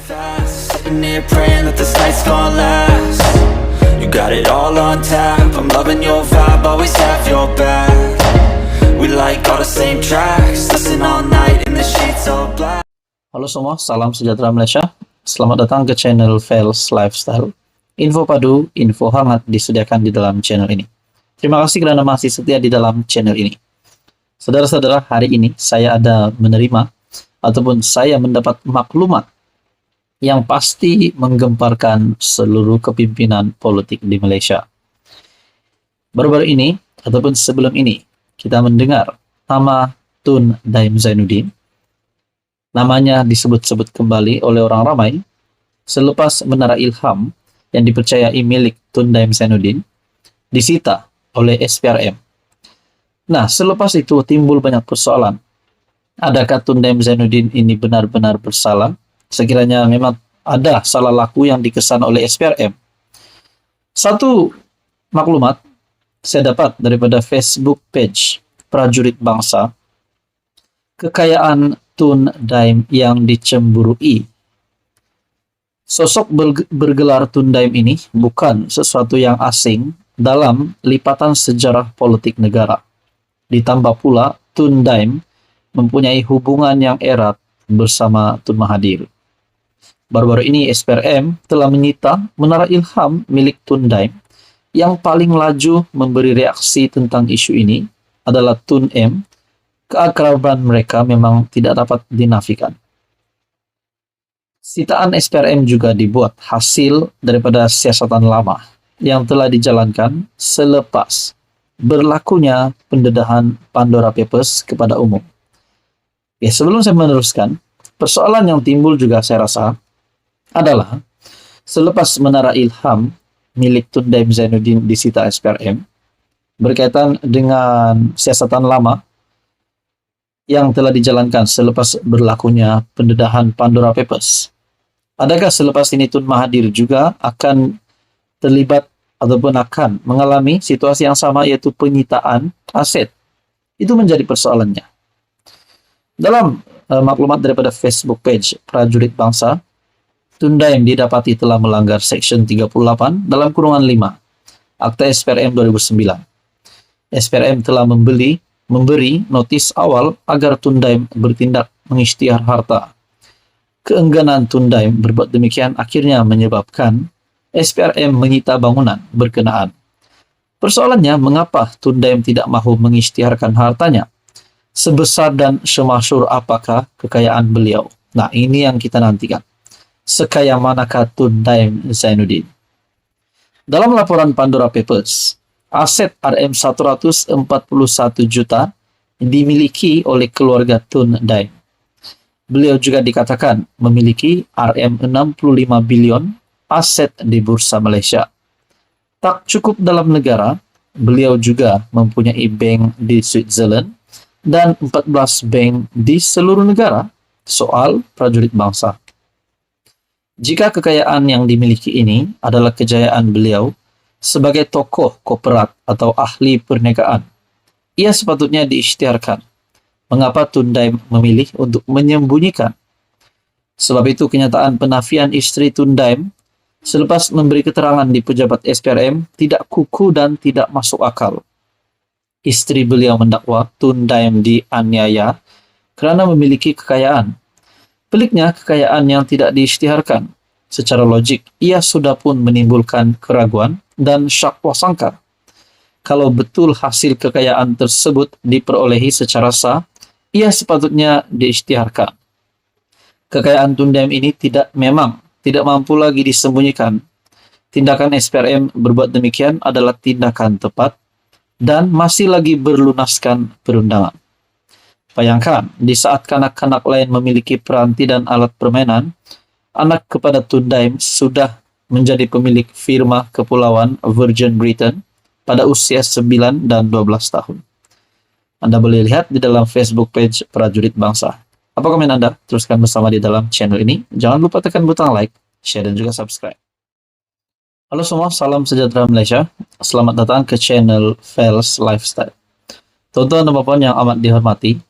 fast, sitting here praying that this night's gonna last. You got it all on tap, I'm loving your vibe, always have your back. We like all the same tracks, listen all night in the sheets all black. Halo semua, salam sejahtera Malaysia. Selamat datang ke channel Fels Lifestyle. Info padu, info hangat disediakan di dalam channel ini. Terima kasih kerana masih setia di dalam channel ini. Saudara-saudara, hari ini saya ada menerima ataupun saya mendapat maklumat yang pasti menggemparkan seluruh kepimpinan politik di Malaysia. Baru-baru ini, ataupun sebelum ini, kita mendengar nama Tun Daim Zainuddin. Namanya disebut-sebut kembali oleh orang ramai selepas Menara Ilham yang dipercayai milik Tun Daim Zainuddin disita oleh SPRM. Nah, selepas itu timbul banyak persoalan. Adakah Tun Daim Zainuddin ini benar-benar bersalah? Sekiranya memang ada salah laku yang dikesan oleh SPRM. Satu maklumat saya dapat daripada Facebook page Prajurit Bangsa, kekayaan Tun Daim yang dicemburui. Sosok bergelar Tun Daim ini bukan sesuatu yang asing dalam lipatan sejarah politik negara. Ditambah pula Tun Daim mempunyai hubungan yang erat bersama Tun Mahathir. Baru-baru ini SPRM telah menyita Menara Ilham milik Tun Daim. Yang paling laju memberi reaksi tentang isu ini adalah Tun M. Keakraban mereka memang tidak dapat dinafikan. Sitaan SPRM juga dibuat hasil daripada siasatan lama yang telah dijalankan selepas berlakunya pendedahan Pandora Papers kepada umum. Ya, sebelum saya meneruskan, persoalan yang timbul juga saya rasa adalah selepas Menara Ilham milik Tun Daim Zainuddin disita SPRM berkaitan dengan siasatan lama yang telah dijalankan selepas berlakunya pendedahan Pandora Papers. Adakah selepas ini Tun Mahathir juga akan terlibat ataupun akan mengalami situasi yang sama, yaitu penyitaan aset? Itu menjadi persoalannya. Dalam maklumat daripada Facebook page Prajurit Bangsa, Tun Daim didapati telah melanggar Seksyen 38 dalam kurungan 5 Akta SPRM 2009. SPRM telah memberi notis awal agar Tun Daim bertindak mengisytihar harta. Keengganan Tun Daim berbuat demikian akhirnya menyebabkan SPRM menyita bangunan berkenaan. Persoalannya, mengapa Tun Daim tidak mahu mengisytiharkan hartanya? Sebesar dan semasyhur apakah kekayaan beliau? Nah, ini yang kita nantikan. Sekaya manakah Tun Daim Zainuddin? Dalam laporan Pandora Papers, aset RM141 juta dimiliki oleh keluarga Tun Daim. Beliau juga dikatakan memiliki RM65 bilion aset di Bursa Malaysia. Tak cukup dalam negara, beliau juga mempunyai bank di Switzerland dan 14 bank di seluruh negara. Soal Prajurit Bangsa. Jika kekayaan yang dimiliki ini adalah kejayaan beliau sebagai tokoh korporat atau ahli perniagaan, ia sepatutnya diisytiharkan. Mengapa Tun Daim memilih untuk menyembunyikan? Sebab itu kenyataan penafian isteri Tun Daim selepas memberi keterangan di pejabat SPRM tidak kuku dan tidak masuk akal. Isteri beliau mendakwa Tun Daim dianiaya kerana memiliki kekayaan. Peliknya, kekayaan yang tidak diisytiharkan. Secara logik, ia sudah pun menimbulkan keraguan dan syak prasangka. Kalau betul hasil kekayaan tersebut diperolehi secara sah, ia sepatutnya diisytiharkan. Kekayaan Tun Daim ini memang tidak mampu lagi disembunyikan. Tindakan SPRM berbuat demikian adalah tindakan tepat dan masih lagi berlunaskan perundangan. Bayangkan, di saat kanak-kanak lain memiliki peranti dan alat permainan, anak kepada Tun Daim sudah menjadi pemilik firma kepulauan Virgin Britain pada usia 9 dan 12 tahun. Anda boleh lihat di dalam Facebook page Prajurit Bangsa. Apa komen Anda? Teruskan bersama di dalam channel ini. Jangan lupa tekan butang like, share, dan juga subscribe. Halo semua, salam sejahtera Malaysia. Selamat datang ke channel Fels Lifestyle. Tuan-tuan dan puan yang amat dihormati,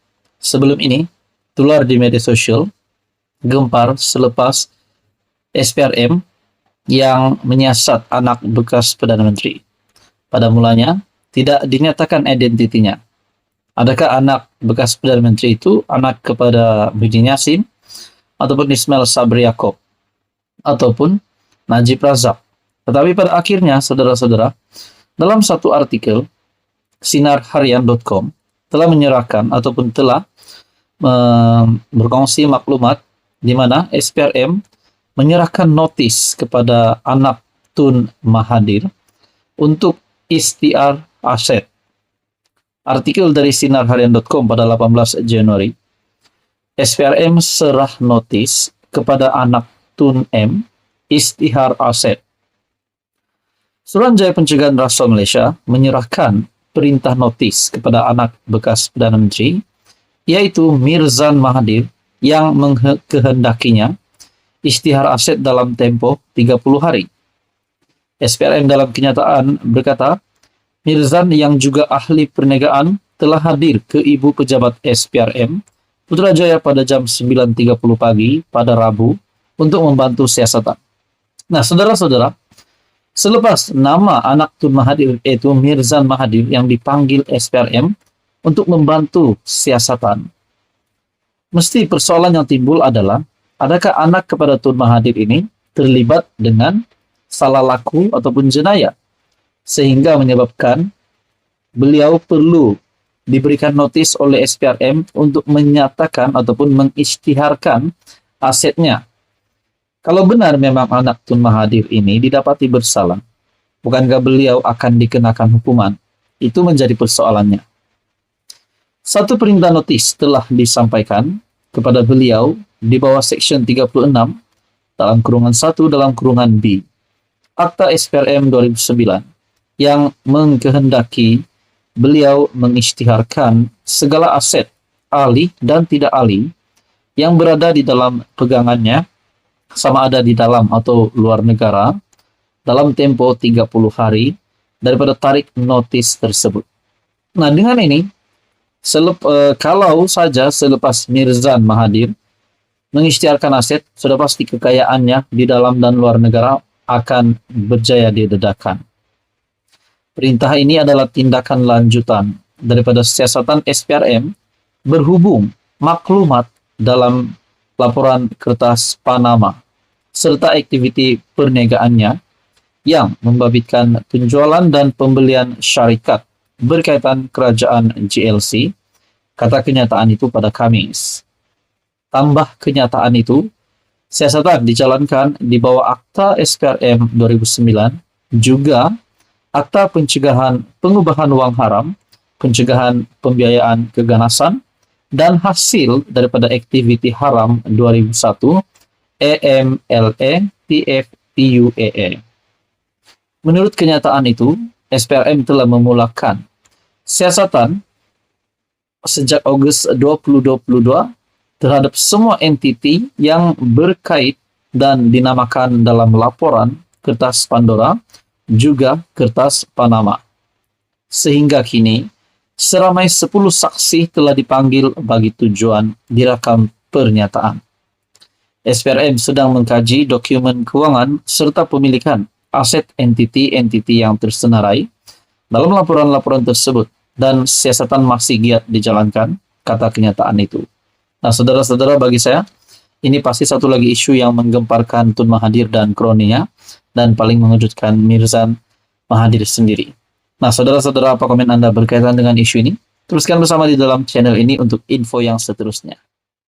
sebelum ini, tular di media sosial, gempar selepas SPRM yang menyiasat anak bekas Perdana Menteri. Pada mulanya, tidak dinyatakan identitinya. Adakah anak bekas Perdana Menteri itu anak kepada Muhyiddin Yassin, ataupun Ismail Sabri Yaakob, ataupun Najib Razak. Tetapi pada akhirnya, saudara-saudara, dalam satu artikel, sinarharian.com telah menyerahkan ataupun telah berkongsi maklumat di mana SPRM menyerahkan notis kepada anak Tun Mahathir untuk istiar aset. Artikel dari sinarharian.com pada 18 Januari, SPRM serah notis kepada anak Tun M istihar aset. Suruhanjaya Pencegahan Rasuah Malaysia menyerahkan perintah notis kepada anak bekas Perdana Menteri, yaitu Mirzan Mahathir, yang mengkehendakinya istihar aset dalam tempoh 30 hari. SPRM dalam kenyataan berkata, Mirzan yang juga ahli perniagaan telah hadir ke Ibu Pejabat SPRM Putrajaya pada jam 9.30 pagi pada Rabu untuk membantu siasatan. Nah, saudara-saudara, selepas nama anak Tun Mahathir yaitu Mirzan Mahathir yang dipanggil SPRM untuk membantu siasatan, mesti persoalan yang timbul adalah, adakah anak kepada Tun Mahathir ini terlibat dengan salah laku ataupun jenayah, sehingga menyebabkan beliau perlu diberikan notis oleh SPRM untuk menyatakan ataupun mengisytiharkan asetnya. Kalau benar memang anak Tun Mahathir ini didapati bersalah, bukankah beliau akan dikenakan hukuman? Itu menjadi persoalannya. Satu perintah notis telah disampaikan kepada beliau di bawah Seksyen 36 dalam kurungan 1 dalam kurungan B Akta SPRM 2009 yang mengkehendaki beliau mengisytiharkan segala aset ahli dan tidak ahli yang berada di dalam pegangannya, sama ada di dalam atau luar negara, dalam tempo 30 hari daripada tarik notis tersebut. Nah, dengan ini, kalau saja selepas Mirzan Mahathir mengisytiharkan aset, sudah pasti kekayaannya di dalam dan luar negara akan berjaya didedakan. Perintah ini adalah tindakan lanjutan daripada siasatan SPRM berhubung maklumat dalam laporan kertas Panama serta aktiviti perniagaannya yang membabitkan penjualan dan pembelian syarikat berkaitan kerajaan GLC, kata kenyataan itu pada Khamis. Tambah kenyataan itu, siasatan dijalankan di bawah Akta SPRM 2009, juga Akta Pencegahan Pengubahan Wang Haram, Pencegahan Pembiayaan Keganasan, dan hasil daripada aktiviti haram 2001 EMLE TFTUAA. Menurut kenyataan itu, SPRM telah memulakan siasatan sejak Ogos 2022 terhadap semua entiti yang berkait dan dinamakan dalam laporan kertas Pandora, juga kertas Panama. Sehingga kini, seramai 10 saksi telah dipanggil bagi tujuan direkam pernyataan. SPRM sedang mengkaji dokumen keuangan serta pemilikan aset entiti-entiti yang tersenarai dalam laporan-laporan tersebut, dan siasatan masih giat dijalankan, kata kenyataan itu. Nah, saudara-saudara, bagi saya, ini pasti satu lagi isu yang menggemparkan Tun Mahathir dan kroninya, dan paling mengejutkan Mirzan Mahathir sendiri. Nah, saudara-saudara, apa komen Anda berkaitan dengan isu ini? Teruskan bersama di dalam channel ini untuk info yang seterusnya.